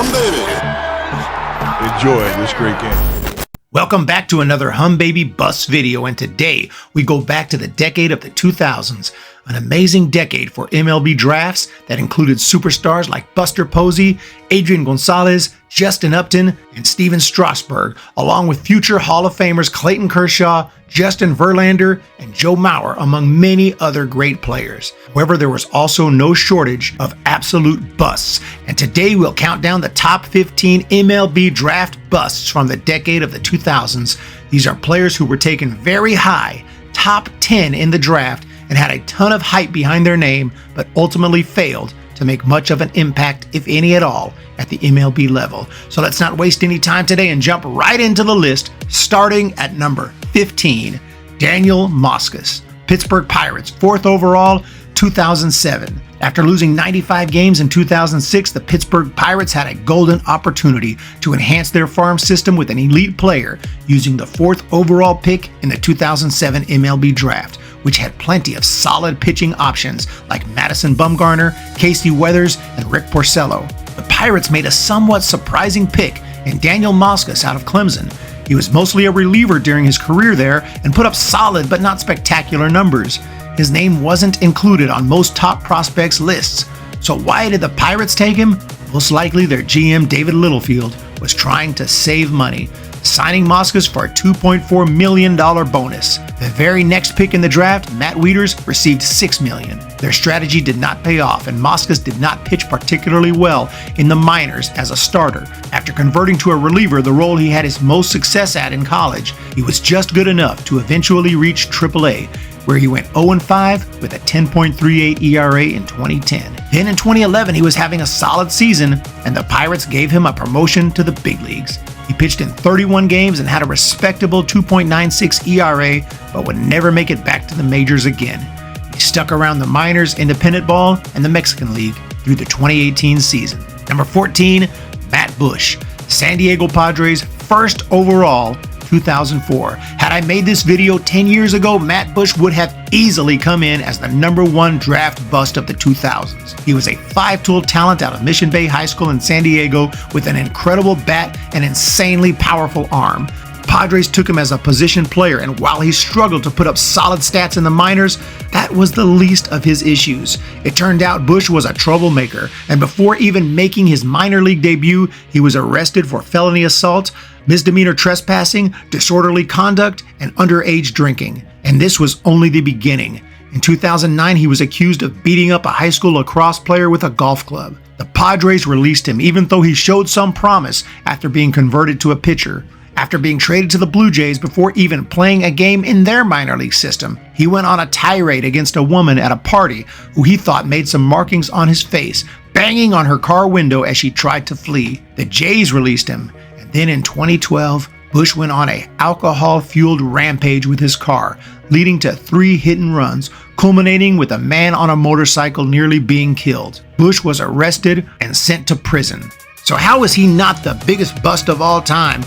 Humm Baby. Enjoy this great game. Welcome back to another Humm Baby Busts video, and today we go back to the decade of the 2000s, an amazing decade for MLB drafts that included superstars like Buster Posey, Adrian Gonzales, Justin Upton, and Steven Strasburg, along with future Hall of Famers Clayton, Kershaw, Justin Verlander, and Joe Mauer, among many other great players. However, there was also no shortage of absolute busts, and today we'll count down the top 15 MLB Draft Busts from the decade of the 2000s. These are players who were taken very high, top 10 in the draft, and had a ton of hype behind their name, but ultimately failed to make much of an impact, if any at all, at the MLB level. So let's not waste any time today and jump right into the list, starting at number 15, Daniel Moskos, Pittsburgh Pirates, 4th overall, 2007. After losing 95 games in 2006, the Pittsburgh Pirates had a golden opportunity to enhance their farm system with an elite player using the 4th overall pick in the 2007 MLB Draft, which had plenty of solid pitching options like Madison Bumgarner, Casey Weathers, and Rick Porcello. The Pirates made a somewhat surprising pick in Daniel Moskos out of Clemson. He was mostly a reliever during his career there and put up solid but not spectacular numbers. His name wasn't included on most top prospects lists. So why did the Pirates take him? Most likely their GM David Littlefield was trying to save money, signing Moskos for a $2.4 million bonus. The very next pick in the draft, Matt Vitters, received $6 million. Their strategy did not pay off, and Moskos did not pitch particularly well in the minors as a starter. After converting to a reliever, the role he had his most success at in college, he was just good enough to eventually reach AAA, where he went 0-5 with a 10.38 ERA in 2010. Then in 2011, he was having a solid season, and the Pirates gave him a promotion to the big leagues. He pitched in 31 games and had a respectable 2.96 ERA, but would never make it back to the majors again. He stuck around the minors, independent ball, and the Mexican League through the 2018 season. Number 14, Matt Bush, San Diego Padres, 1st overall, 2004. Had I made this video 10 years ago, Matt Bush would have easily come in as the number 1 draft bust of the 2000s. He was a 5-tool talent out of Mission Bay High School in San Diego with an incredible bat and insanely powerful arm. Padres took him as a position player, and while he struggled to put up solid stats in the minors, that was the least of his issues. It turned out Bush was a troublemaker, and before even making his minor league debut, he was arrested for felony assault, misdemeanor trespassing, disorderly conduct, and underage drinking. And this was only the beginning. In 2009, he was accused of beating up a high school lacrosse player with a golf club. The Padres released him, even though he showed some promise after being converted to a pitcher. After being traded to the Blue Jays before even playing a game in their minor league system, he went on a tirade against a woman at a party who he thought made some markings on his face, banging on her car window as she tried to flee. The Jays released him, and then in 2012, Bush went on a alcohol-fueled rampage with his car, leading to 3 hit-and-runs, culminating with a man on a motorcycle nearly being killed. Bush was arrested and sent to prison. So how is he not the biggest bust of all time?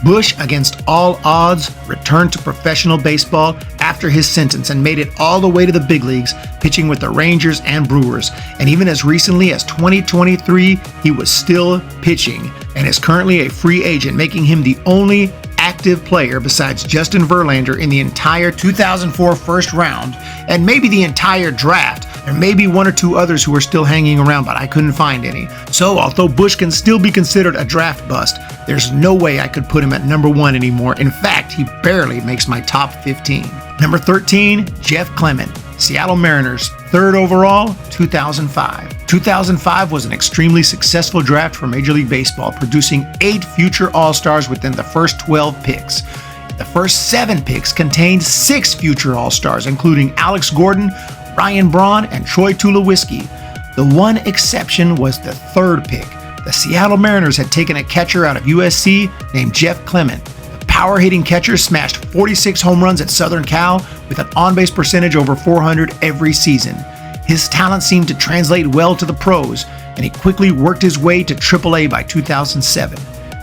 Bush, against all odds, returned to professional baseball after his sentence and made it all the way to the big leagues, pitching with the Rangers and Brewers. And even as recently as 2023, he was still pitching and is currently a free agent, making him the only active player besides Justin Verlander in the entire 2004 first round, and maybe the entire draft. There may be 1 or 2 others who are still hanging around, but I couldn't find any. So although Bush can still be considered a draft bust, there's no way I could put him at number 1 anymore. In fact, he barely makes my top 15. Number 13, Jeff Clement, Seattle Mariners, 3rd overall, 2005. 2005 was an extremely successful draft for Major League Baseball, producing 8 future All-Stars within the first 12 picks. The first 7 picks contained 6 future All-Stars, including Alex Gordon, Ryan Braun, and Troy Tulowitzki. The one exception was the 3rd pick. The Seattle Mariners had taken a catcher out of USC named Jeff Clement. The power-hitting catcher smashed 46 home runs at Southern Cal with an on-base percentage over 400 every season. His talent seemed to translate well to the pros, and he quickly worked his way to AAA by 2007.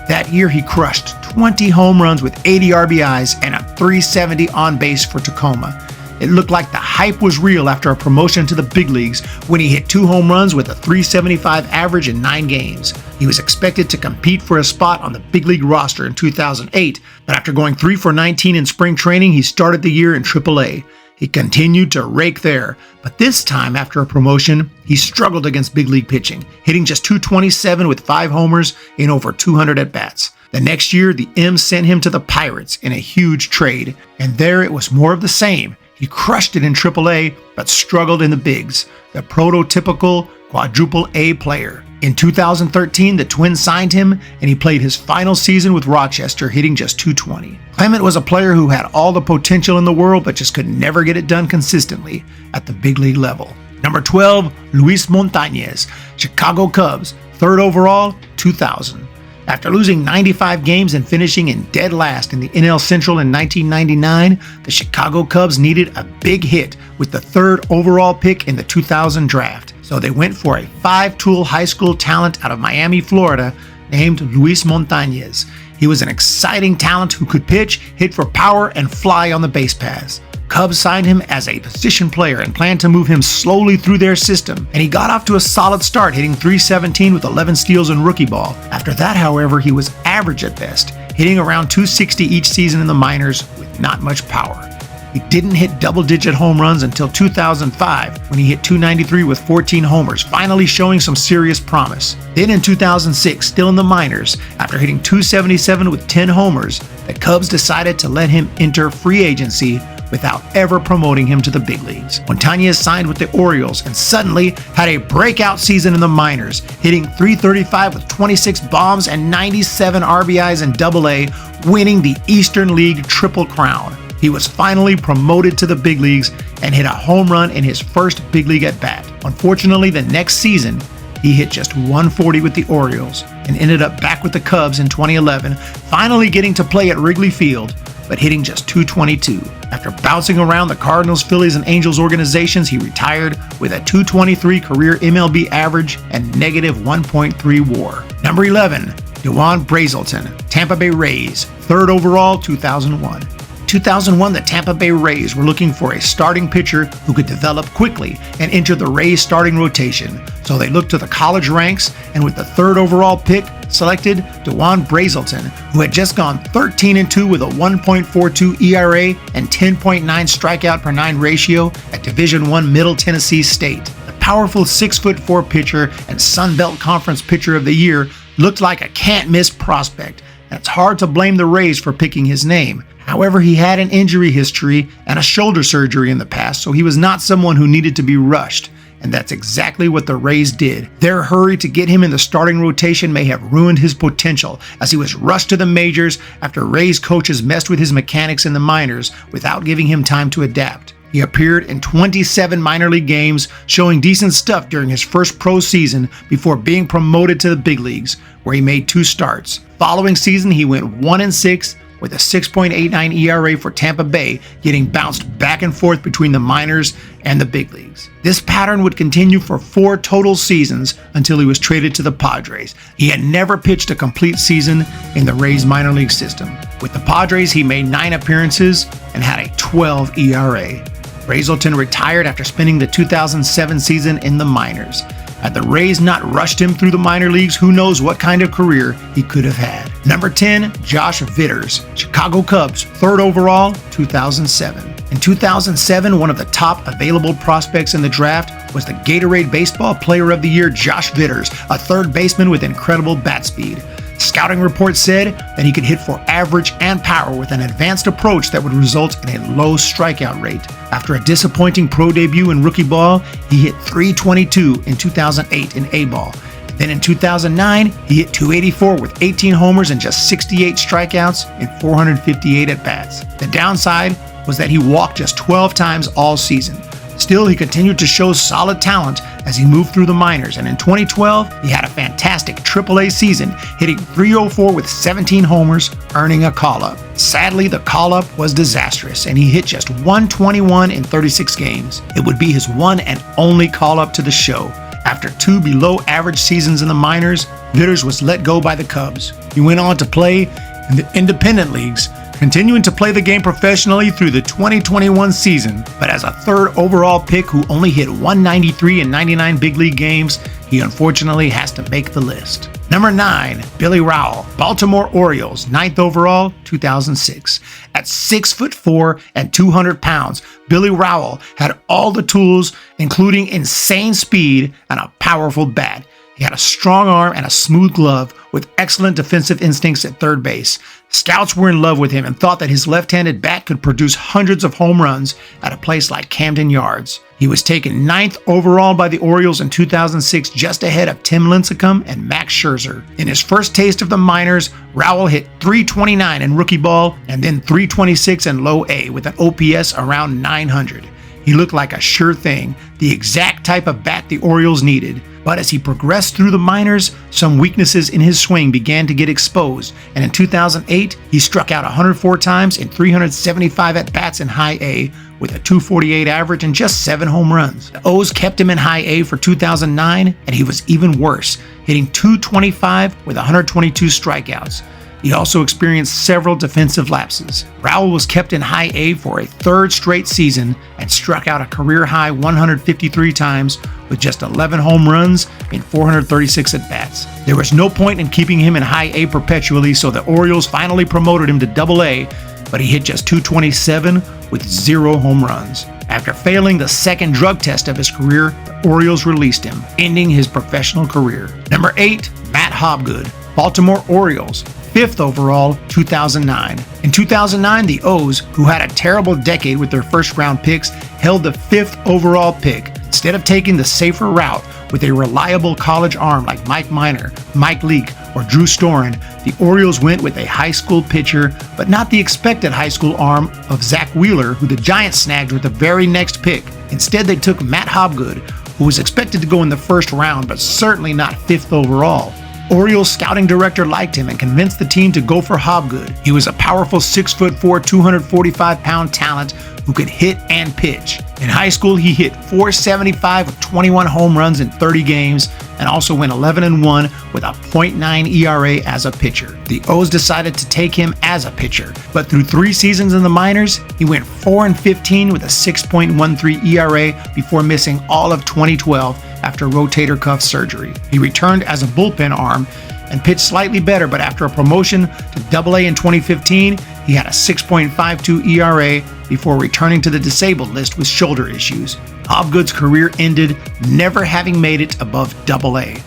That year, he crushed 20 home runs with 80 RBIs and a .370 on base for Tacoma. It looked like the hype was real after a promotion to the big leagues when he hit 2 home runs with a .375 average in 9 games. He was expected to compete for a spot on the big league roster in 2008, but after going 3 for 19 in spring training, he started the year in AAA. He continued to rake there, but this time after a promotion, he struggled against big league pitching, hitting just .227 with 5 homers in over 200 at-bats. The next year, the M's sent him to the Pirates in a huge trade, and there it was more of the same. He crushed it in AAA, but struggled in the bigs, the prototypical quadruple A player. In 2013, the Twins signed him, and he played his final season with Rochester, hitting just .220. Clement was a player who had all the potential in the world, but just could never get it done consistently at the big league level. Number 12, Luis Montanez, Chicago Cubs, 3rd overall, 2000. After losing 95 games and finishing in dead last in the NL Central in 1999, the Chicago Cubs needed a big hit with the 3rd overall pick in the 2000 draft. So they went for a 5-tool high school talent out of Miami, Florida, named Luis Montanez. He was an exciting talent who could pitch, hit for power, and fly on the base paths. Cubs signed him as a position player and planned to move him slowly through their system, and he got off to a solid start, hitting .317 with 11 steals in rookie ball. After that, however, he was average at best, hitting around .260 each season in the minors with not much power. He didn't hit double-digit home runs until 2005, when he hit .293 with 14 homers, finally showing some serious promise. Then in 2006, still in the minors, after hitting .277 with 10 homers, the Cubs decided to let him enter free agency without ever promoting him to the big leagues. Montanez signed with the Orioles and suddenly had a breakout season in the minors, hitting .335 with 26 bombs and 97 RBIs in AA, winning the Eastern League Triple Crown. He was finally promoted to the big leagues and hit a home run in his first big league at-bat. Unfortunately, the next season, he hit just .140 with the Orioles and ended up back with the Cubs in 2011, finally getting to play at Wrigley Field, but hitting just .222. After bouncing around the Cardinals, Phillies, and Angels organizations, he retired with a .223 career MLB average and -1.3 WAR. Number 11, Dewon Brazelton, Tampa Bay Rays, 3rd overall, 2001. 2001, the Tampa Bay Rays were looking for a starting pitcher who could develop quickly and enter the Rays starting rotation. So they looked to the college ranks, and with the 3rd overall pick, selected Dewon Brazelton, who had just gone 13-2 with a 1.42 ERA and 10.9 strikeout per 9 ratio at Division I Middle Tennessee State. The powerful 6'4" pitcher and Sun Belt Conference Pitcher of the Year looked like a can't-miss prospect, and it's hard to blame the Rays for picking his name. However, he had an injury history and a shoulder surgery in the past, so he was not someone who needed to be rushed. And that's exactly what the Rays did. Their hurry to get him in the starting rotation may have ruined his potential, as he was rushed to the majors after Rays coaches messed with his mechanics in the minors without giving him time to adapt. He appeared in 27 minor league games, showing decent stuff during his first pro season before being promoted to the big leagues, where he made 2 starts. Following season, he went 1-6 with a 6.89 ERA for Tampa Bay, getting bounced back and forth between the minors and the big leagues. This pattern would continue for 4 total seasons until he was traded to the Padres. He had never pitched a complete season in the Rays minor league system. With the Padres, he made 9 appearances and had a 12 ERA. Brazelton retired after spending the 2007 season in the minors. Had the Rays not rushed him through the minor leagues, who knows what kind of career he could have had. Number 10, Josh Vitters, Chicago Cubs, 3rd overall, 2007. In 2007, one of the top available prospects in the draft was the Gatorade Baseball Player of the Year, Josh Vitters, a 3rd baseman with incredible bat speed. Scouting reports said that he could hit for average and power with an advanced approach that would result in a low strikeout rate. After a disappointing pro debut in rookie ball, he hit .322 in 2008 in A-ball. Then in 2009, he hit .284 with 18 homers and just 68 strikeouts in 458 at-bats. The downside was that he walked just 12 times all season. Still, he continued to show solid talent as he moved through the minors, and in 2012, he had a fantastic AAA season, hitting .304 with 17 homers, earning a call-up. Sadly, the call-up was disastrous, and he hit just .121 in 36 games. It would be his one and only call-up to the show. After 2 below-average seasons in the minors, Vitters was let go by the Cubs. He went on to play in the independent leagues, continuing to play the game professionally through the 2021 season, but as a third overall pick who only hit 193 in 99 big league games, he unfortunately has to make the list. Number 9, Billy Rowell, Baltimore Orioles, 9th overall, 2006. At 6'4" and 200 pounds, Billy Rowell had all the tools, including insane speed and a powerful bat. He had a strong arm and a smooth glove with excellent defensive instincts at third base. Scouts were in love with him and thought that his left-handed bat could produce hundreds of home runs at a place like Camden Yards. He was taken 9th overall by the Orioles in 2006, just ahead of Tim Lincecum and Max Scherzer. In his first taste of the minors, Rowell hit .329 in rookie ball and then .326 in low A with an OPS around 900. He looked like a sure thing, the exact type of bat the Orioles needed. But as he progressed through the minors, some weaknesses in his swing began to get exposed, and in 2008, he struck out 104 times in 375 at-bats in high A with a .248 average and just 7 home runs. The O's kept him in high A for 2009, and he was even worse, hitting .225 with 122 strikeouts. He also experienced several defensive lapses. Rowell was kept in high A for a third straight season and struck out a career-high 153 times with just 11 home runs in 436 at-bats. There was no point in keeping him in high A perpetually, so the Orioles finally promoted him to double A, but he hit just .227 with 0 home runs. After failing the second drug test of his career, the Orioles released him, ending his professional career. Number 8, Matt Hobgood, Baltimore Orioles, 5th overall, 2009. In 2009, the O's, who had a terrible decade with their first-round picks, held the 5th overall pick. Instead of taking the safer route with a reliable college arm like Mike Minor, Mike Leake, or Drew Storen, the Orioles went with a high school pitcher, but not the expected high school arm of Zach Wheeler, who the Giants snagged with the very next pick. Instead, they took Matt Hobgood, who was expected to go in the first round, but certainly not 5th overall. Orioles scouting director liked him and convinced the team to go for Hobgood. He was a powerful 6'4", 245-pound talent who could hit and pitch. In high school, he hit .475 with 21 home runs in 30 games and also went 11-1 with a .9 ERA as a pitcher. The O's decided to take him as a pitcher, but through 3 seasons in the minors, he went 4-15 with a 6.13 ERA before missing all of 2012 after rotator cuff surgery. He returned as a bullpen arm and pitched slightly better, but after a promotion to Double A in 2015, he had a 6.52 ERA before returning to the disabled list with shoulder issues. Hobgood's career ended, never having made it above Double A.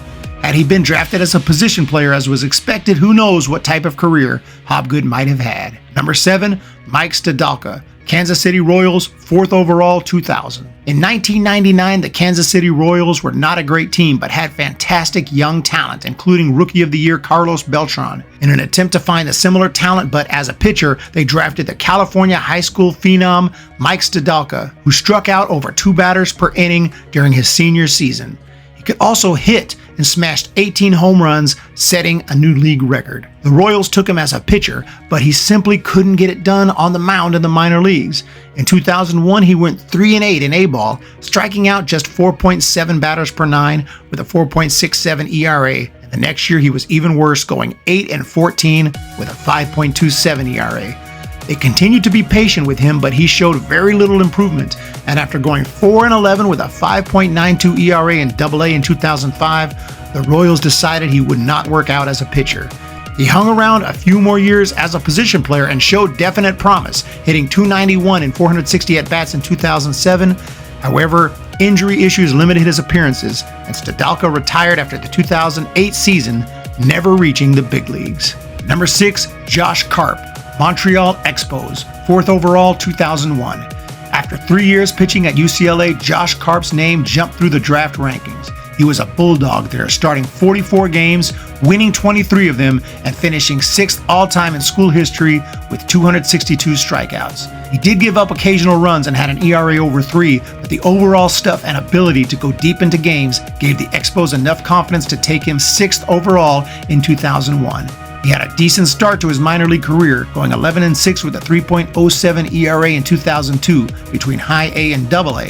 Had he been drafted as a position player as was expected, who knows what type of career Hobgood might have had. Number 7, Mike Stodolka, Kansas City Royals, 4th overall, 2000. In 1999, the Kansas City Royals were not a great team, but had fantastic young talent, including Rookie of the Year Carlos Beltran. In an attempt to find a similar talent, but as a pitcher, they drafted the California high school phenom Mike Stodolka, who struck out over 2 batters per inning during his senior season. He could also hit and smashed 18 home runs, setting a new league record. The Royals took him as a pitcher, but he simply couldn't get it done on the mound in the minor leagues. In 2001, he went 3-8 in A-ball, striking out just 4.7 batters per 9 with a 4.67 ERA. And the next year, he was even worse, going 8-14 with a 5.27 ERA. They continued to be patient with him, but he showed very little improvement, and after going 4-11 with a 5.92 ERA in Double A in 2005, the Royals decided he would not work out as a pitcher. He hung around a few more years as a position player and showed definite promise, hitting .291 in 460 at-bats in 2007. However, injury issues limited his appearances, and Stodolka retired after the 2008 season, never reaching the big leagues. Number 6, Josh Karp, Montreal Expos, 4th overall, 2001. After 3 years pitching at UCLA, Josh Karp's name jumped through the draft rankings. He was a bulldog there, starting 44 games, winning 23 of them, and finishing 6th all-time in school history with 262 strikeouts. He did give up occasional runs and had an ERA over 3, but the overall stuff and ability to go deep into games gave the Expos enough confidence to take him 6th overall in 2001. He had a decent start to his minor league career, going 11-6 with a 3.07 ERA in 2002 between high A and Double A.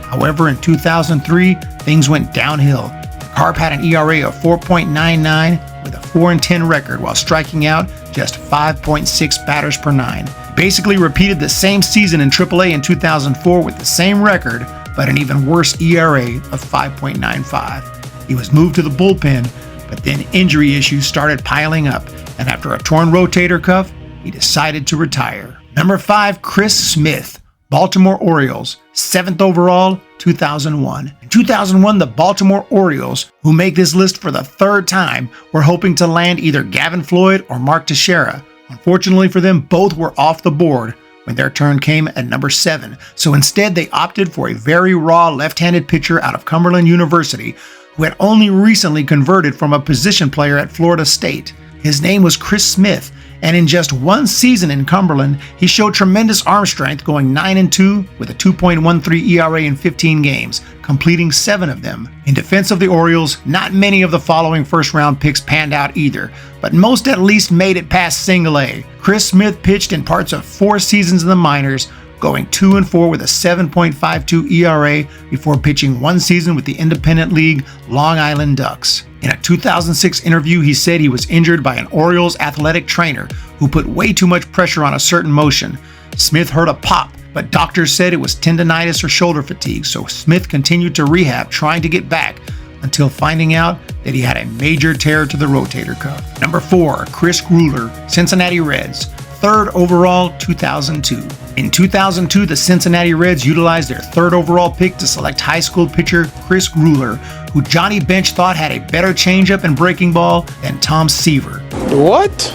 However, in 2003, things went downhill. Karp had an ERA of 4.99 with a 4-10 record while striking out just 5.6 batters per nine. Basically repeated the same season in AAA in 2004 with the same record, but an even worse ERA of 5.95. He was moved to the bullpen, but then injury issues started piling up, and after a torn rotator cuff, he decided to retire. Number 5, Chris Smith, Baltimore Orioles, 7th overall, 2001. In 2001, the Baltimore Orioles, who make this list for the third time, were hoping to land either Gavin Floyd or Mark Teixeira. Unfortunately for them, both were off the board when their turn came at number 7. So instead, they opted for a very raw left-handed pitcher out of Cumberland University who had only recently converted from a position player at Florida State. His name was Chris Smith, and in just one season in Cumberland, he showed tremendous arm strength, going 9-2 with a 2.13 ERA in 15 games, completing 7 of them. In defense of the Orioles, not many of the following first-round picks panned out either, but most at least made it past Single A. Chris Smith pitched in parts of 4 seasons in the minors, going 2-4 with a 7.52 ERA before pitching 1 season with the independent league Long Island Ducks. In a 2006 interview, he said he was injured by an Orioles athletic trainer who put way too much pressure on a certain motion. Smith heard a pop, but doctors said it was tendonitis or shoulder fatigue, so Smith continued to rehab trying to get back until finding out that he had a major tear to the rotator cuff. Number 4, Chris Gruler, Cincinnati Reds, 3rd overall, 2002. In 2002, the Cincinnati Reds utilized their 3rd overall pick to select high school pitcher Chris Gruler, who Johnny Bench thought had a better changeup and breaking ball than Tom Seaver. What?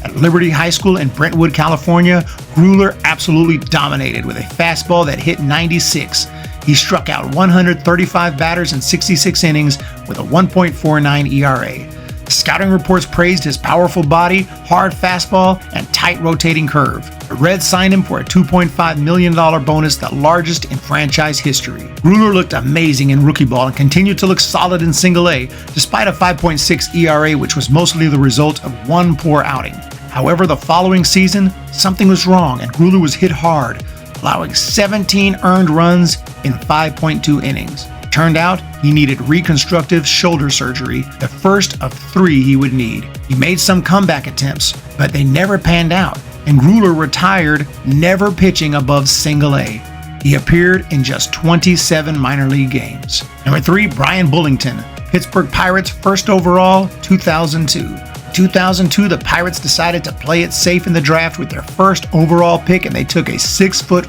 At Liberty High School in Brentwood, California, Gruler absolutely dominated with a fastball that hit 96. He struck out 135 batters in 66 innings with a 1.49 ERA. Scouting reports praised his powerful body, hard fastball, and tight rotating curve. The Reds signed him for a $2.5 million bonus, the largest in franchise history. Gruler looked amazing in rookie ball and continued to look solid in Single A, despite a 5.6 ERA, which was mostly the result of 1 poor outing. However, the following season, something was wrong and Gruler was hit hard, allowing 17 earned runs in 5.2 innings. Turned out, he needed reconstructive shoulder surgery, the first of 3 he would need. He made some comeback attempts, but they never panned out, and Gruler retired, never pitching above Single A. He appeared in just 27 minor league games. Number 3, Bryan Bullington, Pittsburgh Pirates, 1st overall, 2002. In 2002, the Pirates decided to play it safe in the draft with their 1st overall pick, and they took a 6'5",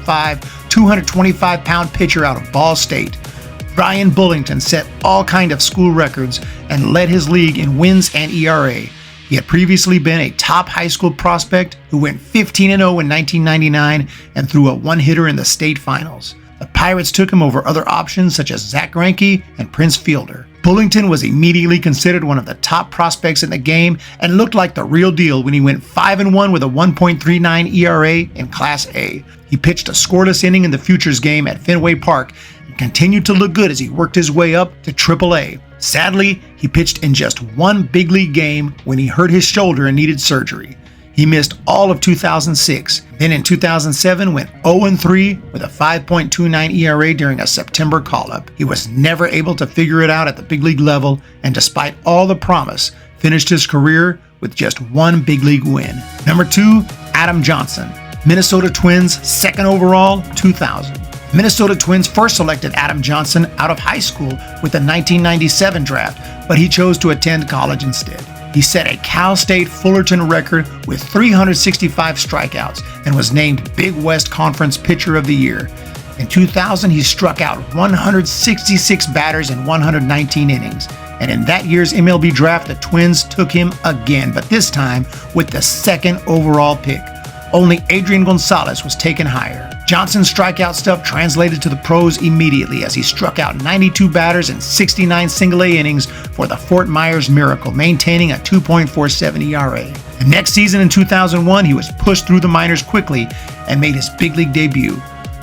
225-pound pitcher out of Ball State. Bryan Bullington set all kind of school records and led his league in wins and ERA. He had previously been a top high school prospect who went 15-0 in 1999 and threw a one-hitter in the state finals. The Pirates took him over other options such as Zach Greinke and Prince Fielder. Bullington was immediately considered one of the top prospects in the game and looked like the real deal when he went 5-1 with a 1.39 ERA in Class A. He pitched a scoreless inning in the Futures game at Fenway Park and continued to look good as he worked his way up to AAA. Sadly, he pitched in just 1 big league game when he hurt his shoulder and needed surgery. He missed all of 2006. Then in 2007 went 0-3 with a 5.29 ERA during a September call-up. He was never able to figure it out at the big league level, and despite all the promise, finished his career with just 1 big league win. Number 2, Adam Johnson, Minnesota Twins, 2nd overall, 2000. Minnesota Twins first selected Adam Johnson out of high school with the 1997 draft, but he chose to attend college instead. He set a Cal State Fullerton record with 365 strikeouts and was named Big West Conference Pitcher of the Year. In 2000, he struck out 166 batters in 119 innings. And in that year's MLB Draft, the Twins took him again, but this time with the 2nd overall pick. Only Adrian Gonzales was taken higher. Johnson's strikeout stuff translated to the pros immediately as he struck out 92 batters in 69 Single-A innings for the Fort Myers Miracle, maintaining a 2.47 ERA. The next season in 2001, he was pushed through the minors quickly and made his big league debut.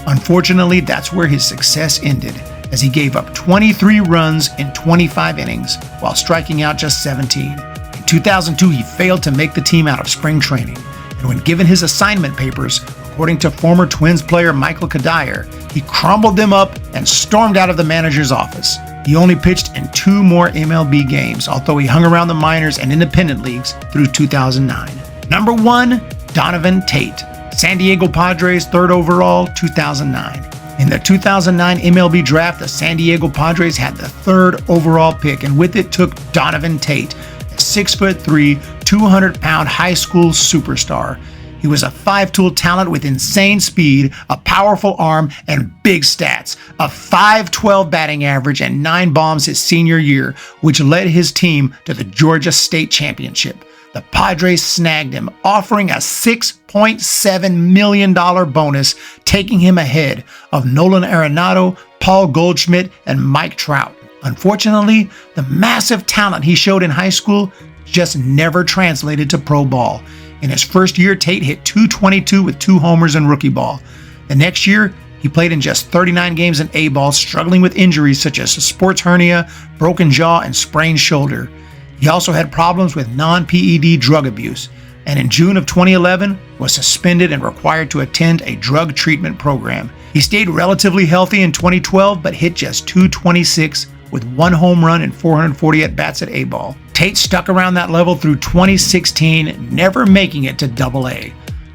Unfortunately, that's where his success ended, as he gave up 23 runs in 25 innings while striking out just 17. In 2002, he failed to make the team out of spring training, and when given his assignment papers, according to former Twins player Michael Kadire, he crumbled them up and stormed out of the manager's office. He only pitched in 2 more MLB games, although he hung around the minors and independent leagues through 2009. Number 1, Donovan Tate, San Diego Padres, 3rd overall, 2009. In the 2009 MLB Draft, the San Diego Padres had the 3rd overall pick, and with it took Donovan Tate, a 6'3", 200-pound high school superstar. He was a 5-tool talent with insane speed, a powerful arm, and big stats. A .512 batting average and 9 bombs his senior year, which led his team to the Georgia State Championship. The Padres snagged him, offering a $6.7 million bonus, taking him ahead of Nolan Arenado, Paul Goldschmidt, and Mike Trout. Unfortunately, the massive talent he showed in high school just never translated to pro ball. In his first year, Tate hit .222 with 2 homers in rookie ball. The next year, he played in just 39 games in A-ball, struggling with injuries such as a sports hernia, broken jaw, and sprained shoulder. He also had problems with non-PED drug abuse, and in June of 2011 was suspended and required to attend a drug treatment program. He stayed relatively healthy in 2012, but hit just .226 with 1 home run and 440 at-bats at A-ball. Tate stuck around that level through 2016, never making it to AA.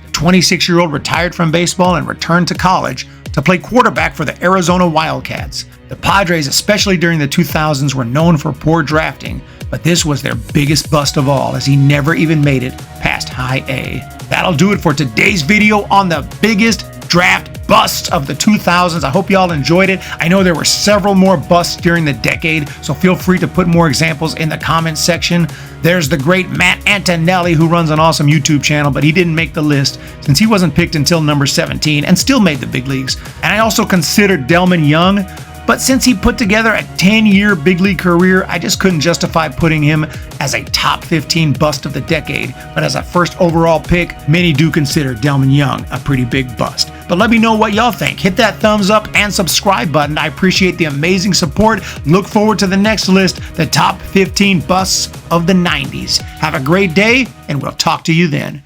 The 26-year-old retired from baseball and returned to college to play quarterback for the Arizona Wildcats. The Padres, especially during the 2000s, were known for poor drafting, but this was their biggest bust of all, as he never even made it past High A. That'll do it for today's video on the biggest draft busts of the 2000s. I hope y'all enjoyed it. I know there were several more busts during the decade, so feel free to put more examples in the comments section. There's the great Matt Antonelli, who runs an awesome YouTube channel, but he didn't make the list since he wasn't picked until number 17 and still made the big leagues. And I also considered Delman Young, but since he put together a 10-year big league career, I just couldn't justify putting him as a top 15 bust of the decade. But as a first overall pick, many do consider Delman Young a pretty big bust. But let me know what y'all think. Hit that thumbs up and subscribe button. I appreciate the amazing support. Look forward to the next list, the top 15 busts of the 90s. Have a great day, and we'll talk to you then.